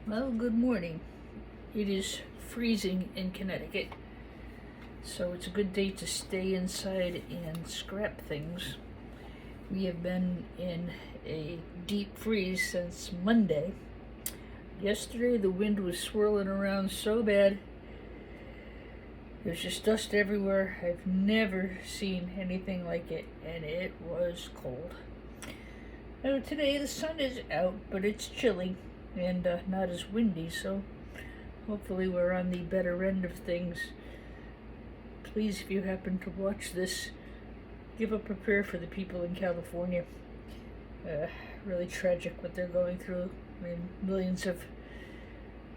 Well, good morning. It is freezing in Connecticut, so it's a good day to stay inside and scrap things. We have been in a deep freeze since Monday. Yesterday, the wind was swirling around so bad. There's just dust everywhere. I've never seen anything like it, and it was cold. Now, today the sun is out, but it's chilly and not as windy, so hopefully we're on the better end of things. Please, if you happen to watch this, give up a prayer for the people in California. Really tragic what they're going through. I mean, millions of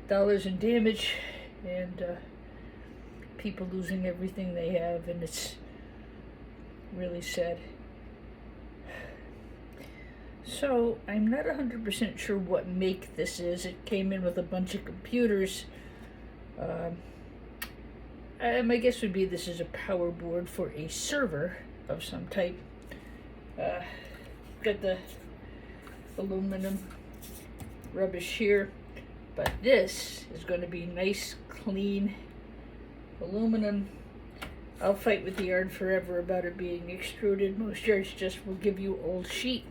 dollars in damage and people losing everything they have, and it's really sad. So, I'm not 100% sure what make this is. It came in with a bunch of computers. My guess would be this is a power board for a server of some type. Got the aluminum rubbish here, but this is going to be nice, clean aluminum. I'll fight with the yard forever about it being extruded. Most yards just will give you old sheet.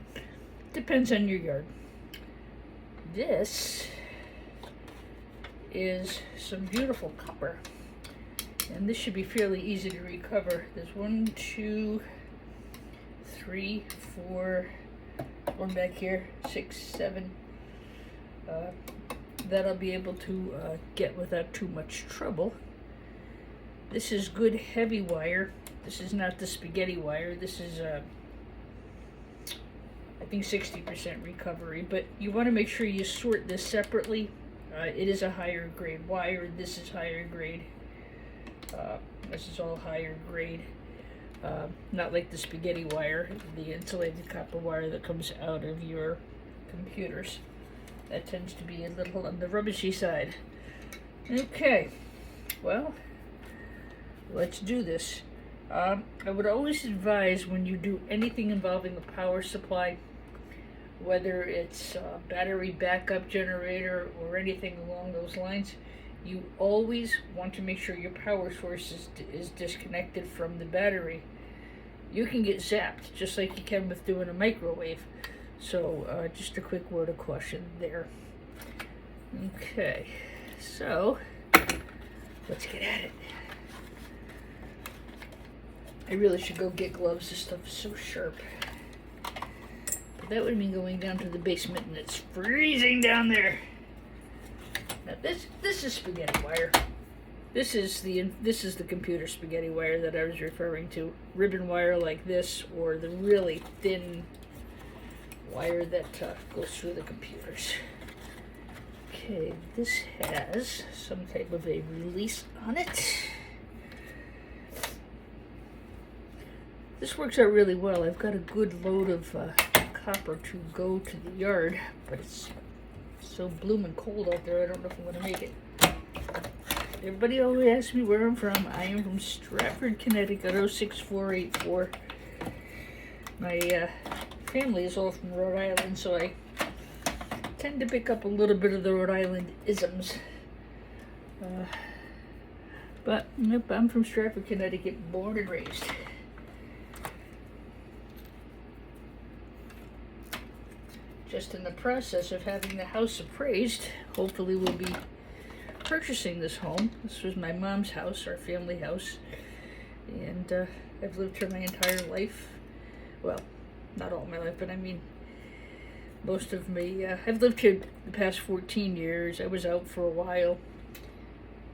Depends on your yard. This is some beautiful copper, and this should be fairly easy to recover. There's 1, 2, 3, 4, one back here, 6, 7. That I'll be able to get without too much trouble. This is good heavy wire. This is not the spaghetti wire. This is I think 60% recovery, but you want to make sure you sort this separately. It is a higher grade wire. This is higher grade. This is all higher grade. Not like the spaghetti wire, the insulated copper wire that comes out of your computers. That tends to be a little on the rubbishy side. Okay, well, let's do this. I would always advise when you do anything involving a power supply, whether it's a battery backup generator or anything along those lines, you always want to make sure your power source is disconnected from the battery. You can get zapped just like you can with doing a microwave. So just a quick word of caution there. Okay, so let's get at it. I really should go get gloves. This stuff is so sharp. But that would mean going down to the basement, and it's freezing down there. Now this is spaghetti wire. This is the computer spaghetti wire that I was referring to. Ribbon wire like this, or the really thin wire that goes through the computers. Okay, this has some type of a release on it. This works out really well. I've got a good load of copper to go to the yard, but it's so bloomin' cold out there, I don't know if I'm going to make it. Everybody always asks me where I'm from. I am from Stratford, Connecticut, 06484. My family is all from Rhode Island, so I tend to pick up a little bit of the Rhode Island isms. But nope, I'm from Stratford, Connecticut, born and raised. Just in the process of having the house appraised. Hopefully we'll be purchasing this home. This was my mom's house, our family house, and I've lived here my entire life. Well, not all my life, but I mean most of me. I've lived here the past 14 years. I was out for a while,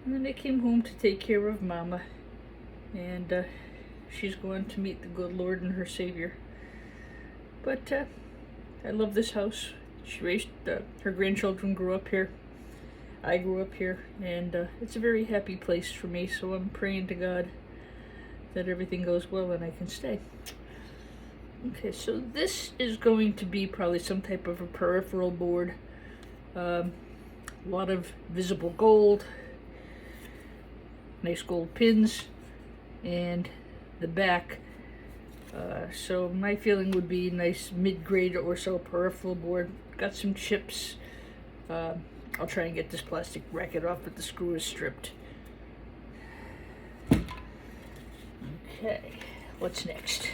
and then I came home to take care of Mama, and she's going to meet the good Lord and her Savior. But I love this house. She raised her grandchildren, grew up here. I grew up here, and it's a very happy place for me, so I'm praying to God that everything goes well and I can stay. Okay, so this is going to be probably some type of a peripheral board. A lot of visible gold, nice gold pins, and the back. So my feeling would be nice mid-grade or so peripheral board. Got some chips. I'll try and get this plastic bracket off, but the screw is stripped. Okay, what's next?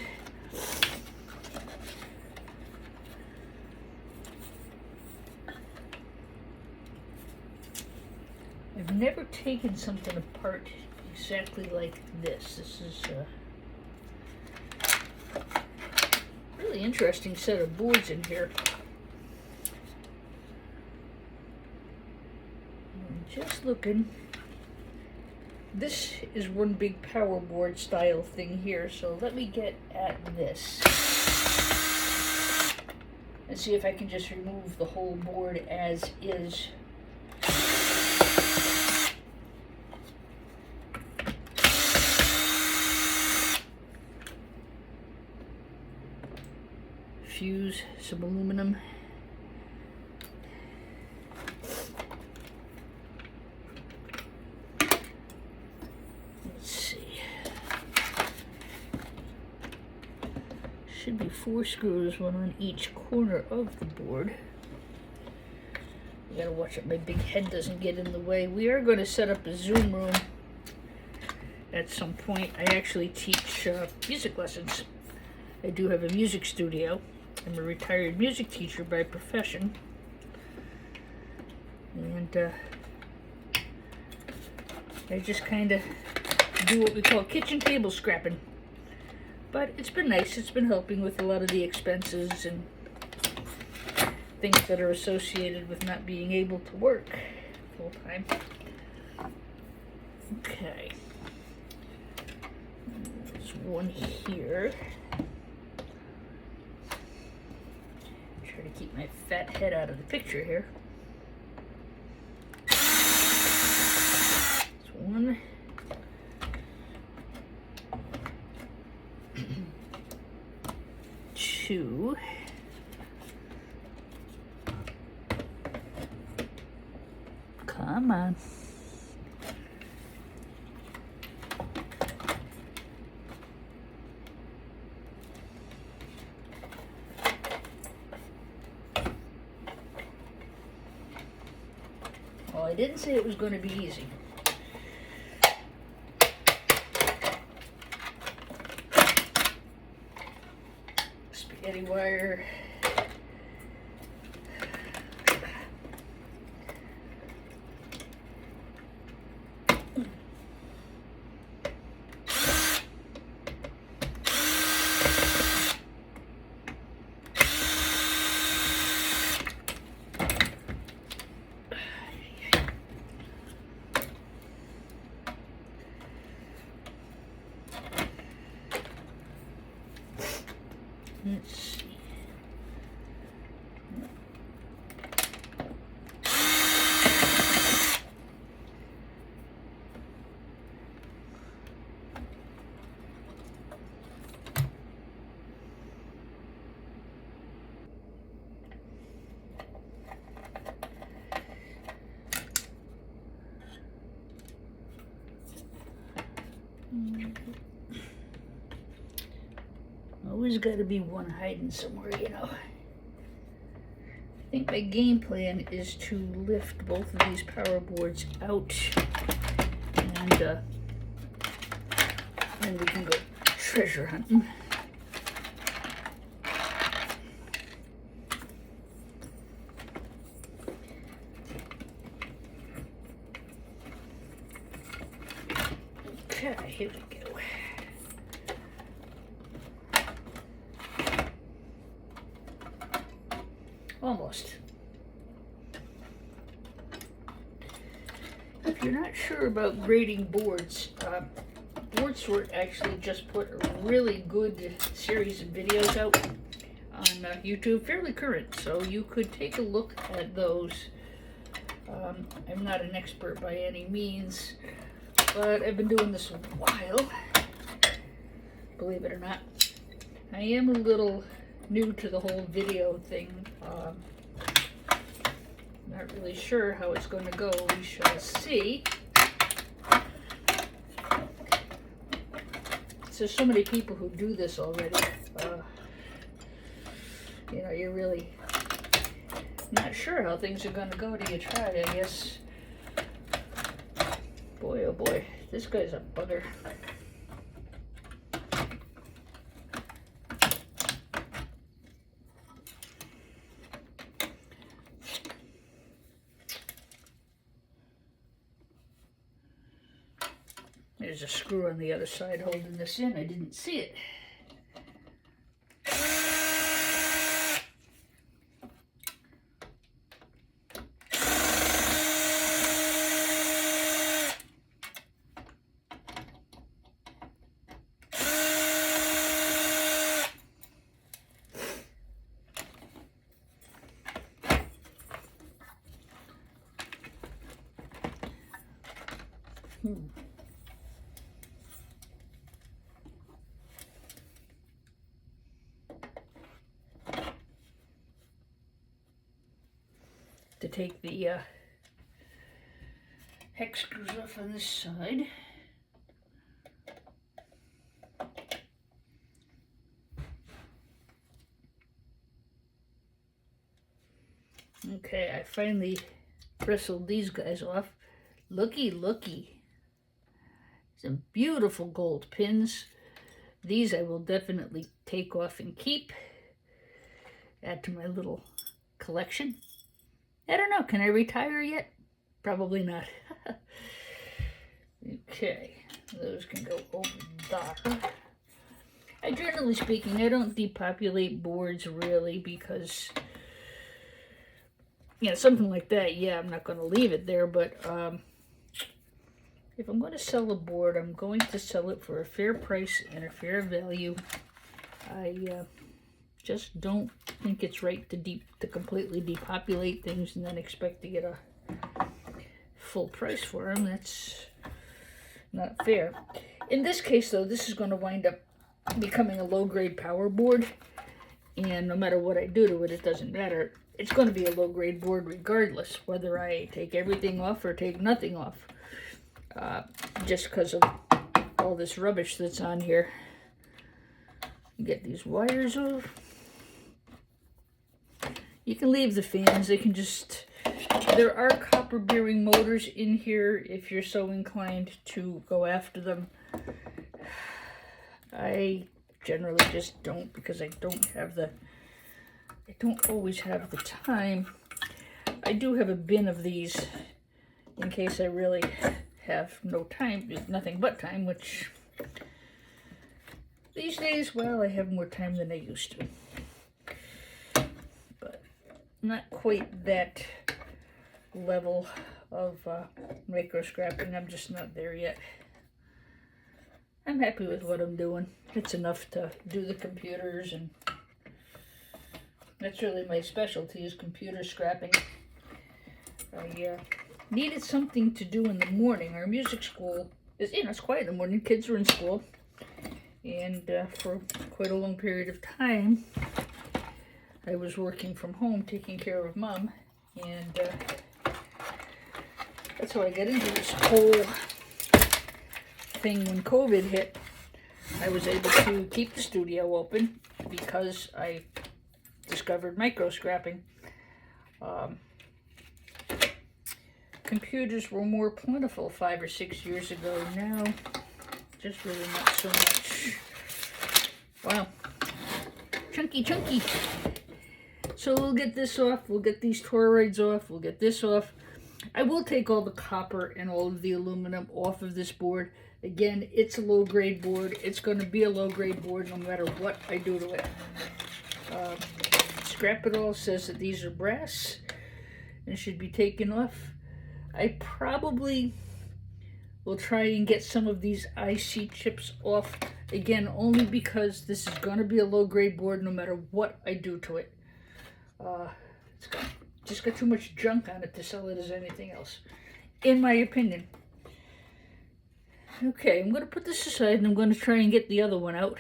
I've never taken something apart exactly like this. This is a really interesting set of boards in here. I'm just looking. This is one big power board style thing here, so let me get at this and see if I can just remove the whole board as is. Fuse some aluminum. Let's see. Should be 4 screws, one on each corner of the board. I gotta watch that my big head doesn't get in the way. We are going to set up a Zoom room at some point. I actually teach music lessons. I do have a music studio. I'm a retired music teacher by profession, and I just kind of do what we call kitchen table scrapping. But it's been nice. It's been helping with a lot of the expenses and things that are associated with not being able to work full time. Okay, there's one here. Try to keep my fat head out of the picture here. There's one. Two. Come on. Well, I didn't say it was going to be easy. Spaghetti wire. Let's see. Always got to be one hiding somewhere, you know. I think my game plan is to lift both of these power boards out, and then we can go treasure hunting. Okay, here we go. Almost. If you're not sure about grading boards, BoardSort actually just put a really good series of videos out on YouTube, fairly current, so you could take a look at those. I'm not an expert by any means, but I've been doing this a while, believe it or not. I am a little new to the whole video thing. Not really sure how it's going to go. We shall see. There's so many people who do this already. You know, you really Not sure how things are gonna go till you try it, I guess. Boy, oh boy, this guy's a bugger. There's a screw on the other side holding this in. I didn't see it. To take the hex screws off on this side. Okay, I finally bristled these guys off. Looky, looky. Some beautiful gold pins. These I will definitely take off and keep. Add to my little collection. I don't know, can I retire yet? Probably not. Okay, those can go over there. Generally speaking, I don't depopulate boards really because, you know, something like that, yeah, I'm not going to leave it there, but if I'm going to sell a board, I'm going to sell it for a fair price and a fair value. I just don't think it's right to completely depopulate things and then expect to get a full price for them. That's not fair. In this case, though, this is going to wind up becoming a low-grade power board, and no matter what I do to it, it doesn't matter. It's going to be a low-grade board regardless, whether I take everything off or take nothing off, just because of all this rubbish that's on here. Get these wires off. You can leave the fans. They can just... There are copper bearing motors in here if you're so inclined to go after them. I generally just don't because I don't always have the time. I do have a bin of these in case I really have no time, nothing but time, which these days, well, I have more time than I used to. But not quite that level of micro scrapping. I'm just not there yet. I'm happy with what I'm doing. It's enough to do the computers, and that's really my specialty is computer scrapping. I needed something to do in the morning. Our music school is, you know, it's quiet in the morning. Kids are in school. And for quite a long period of time, I was working from home, taking care of Mom. And that's how I got into this whole thing when COVID hit. I was able to keep the studio open because I discovered micro scrapping. Computers were more plentiful 5 or 6 years ago. Now, just really not so much. Wow. Chunky, chunky. So we'll get this off. We'll get these toroids off. We'll get this off. I will take all the copper and all of the aluminum off of this board. Again, it's a low-grade board. It's going to be a low-grade board no matter what I do to it. Scrap It All says that these are brass and should be taken off. I probably will try and get some of these IC chips off. Again, only because this is going to be a low-grade board no matter what I do to it. It's just got too much junk on it to sell it as anything else, in my opinion. Okay, I'm going to put this aside and I'm going to try and get the other one out.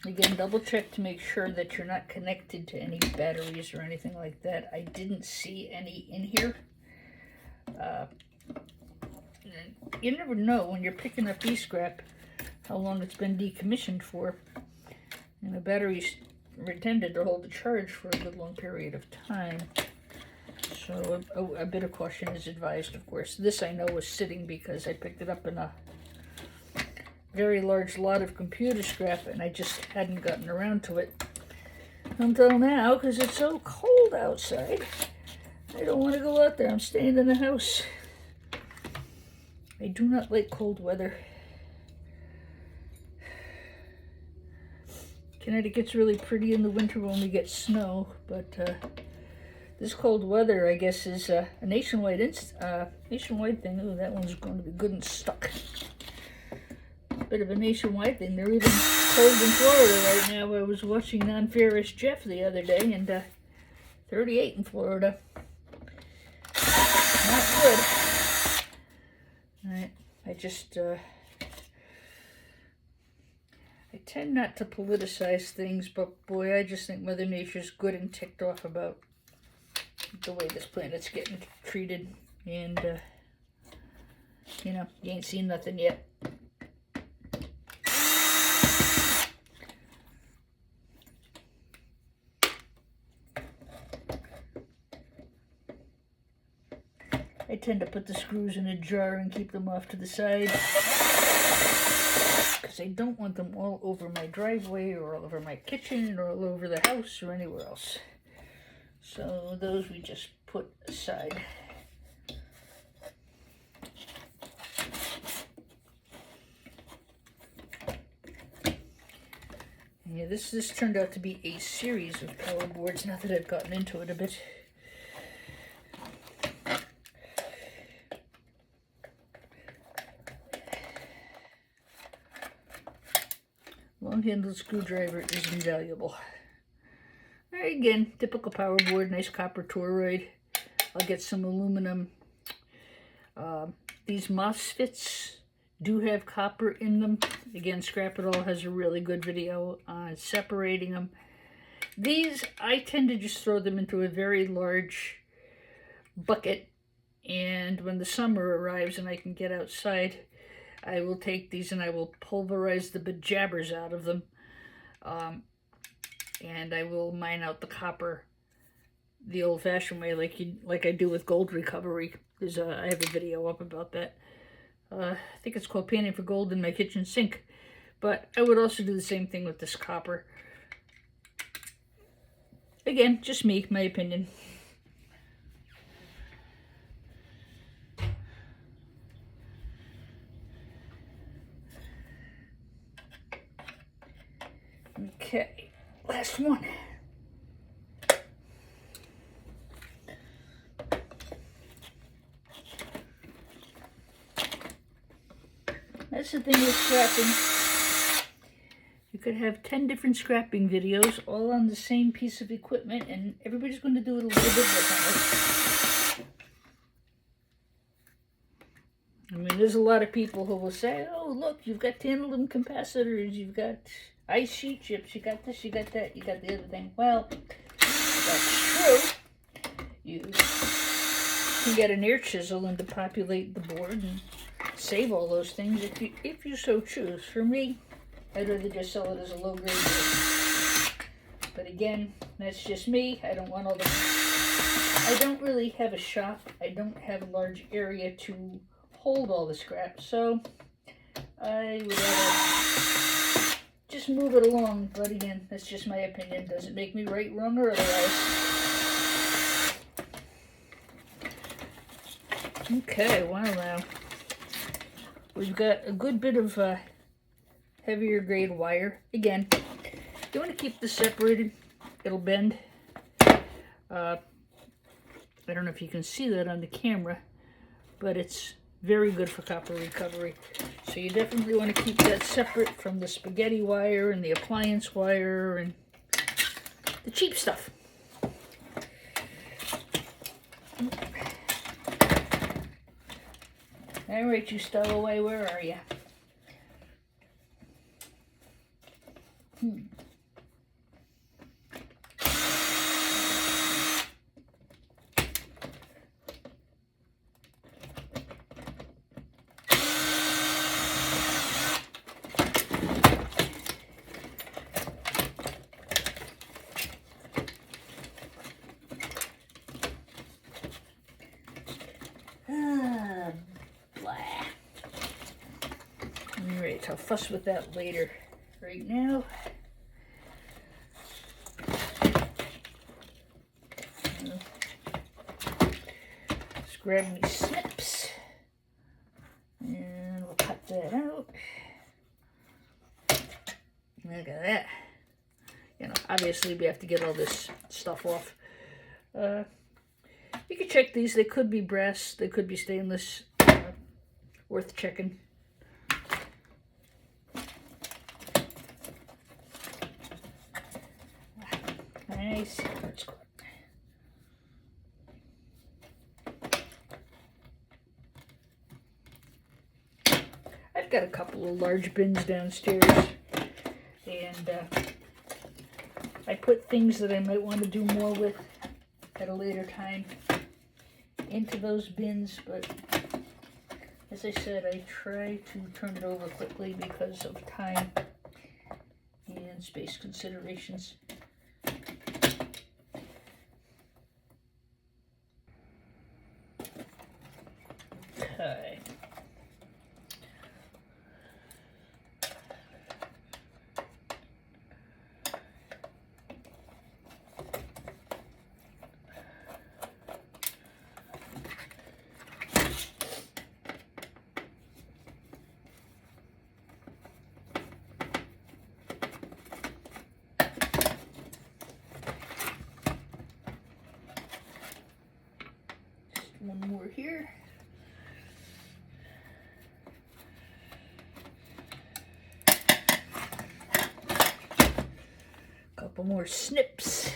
Again, double check to make sure that you're not connected to any batteries or anything like that. I didn't see any in here. You never know when you're picking up e-scrap. how long it's been decommissioned for. And the batteries are intended to hold the charge for a good long period of time. So a bit of caution is advised, of course. This I know was sitting because I picked it up in a very large lot of computer scrap and I just hadn't gotten around to it until now because it's so cold outside. I don't want to go out there. I'm staying in the house. I do not like cold weather. Connecticut's really pretty in the winter when we get snow, but this cold weather, I guess, is a nationwide thing. Ooh, that one's going to be good and stuck. Bit of a nationwide thing. They're even cold in Florida right now. I was watching Non-Ferrous Jeff the other day, and 38 in Florida. Not good. Alright, I tend not to politicize things, but boy, I just think Mother Nature's good and ticked off about the way this planet's getting treated. And, you know, you ain't seen nothing yet. I tend to put the screws in a jar and keep them off to the side because I don't want them all over my driveway or all over my kitchen or all over the house or anywhere else. So those we just put aside. Yeah, this turned out to be a series of power boards now that I've gotten into it a bit. Long-handled screwdriver is invaluable. Alright, again, typical power board, nice copper toroid. I'll get some aluminum. These MOSFETs do have copper in them. Again, Scrap It All has a really good video on separating them. These, I tend to just throw them into a very large bucket, and when the summer arrives and I can get outside, I will take these and I will pulverize the bejabbers out of them. And I will mine out the copper the old-fashioned way, like I do with gold recovery. I have a video up about that. I think it's called Panning for Gold in My Kitchen Sink. But I would also do the same thing with this copper. Again, just me, my opinion. Okay, last one. That's the thing with scrapping. You could have 10 different scrapping videos all on the same piece of equipment and everybody's going to do it a little bit differently. I mean, there's a lot of people who will say, oh, look, you've got tantalum capacitors, you've got ice sheet chips, you got this, you got that, you got the other thing. Well, that's true. You can get an air chisel and depopulate the board and save all those things if you so choose. For me, I'd rather just sell it as a low-grade board. But again, that's just me. I don't want all the... I don't really have a shop. I don't have a large area to hold all the scrap, so I would rather just move it along. But again, that's just my opinion. Does it make me right, wrong, or otherwise? Okay, wow, now we've got a good bit of heavier grade wire. Again, you want to keep this separated. It'll bend. I don't know if you can see that on the camera, but it's very good for copper recovery. So you definitely want to keep that separate from the spaghetti wire and the appliance wire and the cheap stuff. All right, you stowaway, where are you? fuss with that later. Right now, let's grab me snips, and we'll cut that out. Look at that. You know, obviously we have to get all this stuff off. You can check these. They could be brass, they could be stainless. Worth checking. Nice. Let's go. I've got a couple of large bins downstairs, and I put things that I might want to do more with at a later time into those bins, but as I said, I try to turn it over quickly because of time and space considerations. Okay. One more here. Couple more snips.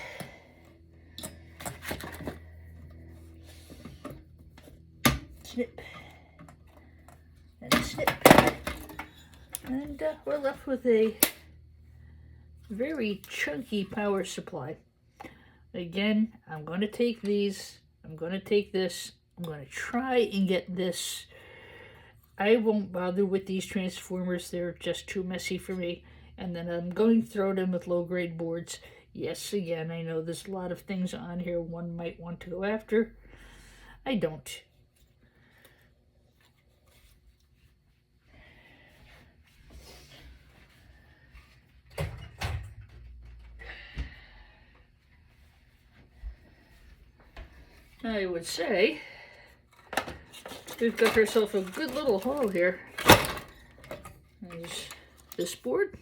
Snip. And snip. And we're left with a very chunky power supply. Again, I'm going to take these. I'm going to take this. I'm going to try and get this. I won't bother with these transformers. They're just too messy for me. And then I'm going to throw them with low-grade boards. Yes, again, I know there's a lot of things on here one might want to go after. I don't. I would say we've got ourselves a good little haul here. There's this board.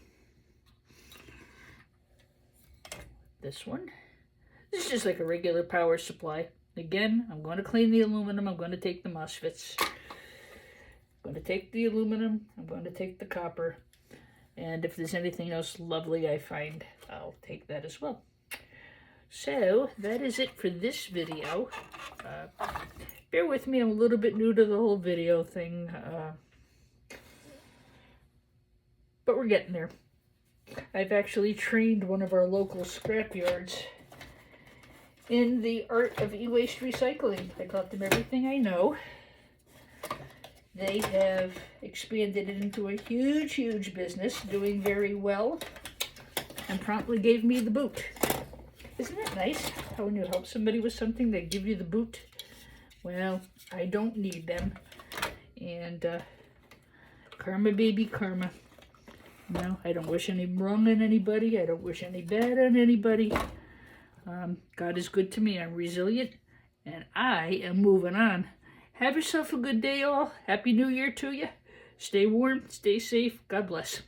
This one. This is just like a regular power supply. Again, I'm going to clean the aluminum. I'm going to take the MOSFETs. I'm going to take the aluminum. I'm going to take the copper. And if there's anything else lovely I find, I'll take that as well. So, that is it for this video. Bear with me, I'm a little bit new to the whole video thing. But we're getting there. I've actually trained one of our local scrap yards in the art of e-waste recycling. I taught them everything I know. They have expanded it into a huge, huge business, doing very well, and promptly gave me the boot. Isn't that nice? How when you help somebody with something, they give you the boot? Well, I don't need them. And karma, baby, karma. No, I don't wish any wrong on anybody. I don't wish any bad on anybody. God is good to me. I'm resilient. And I am moving on. Have yourself a good day, all. Happy New Year to you. Stay warm. Stay safe. God bless.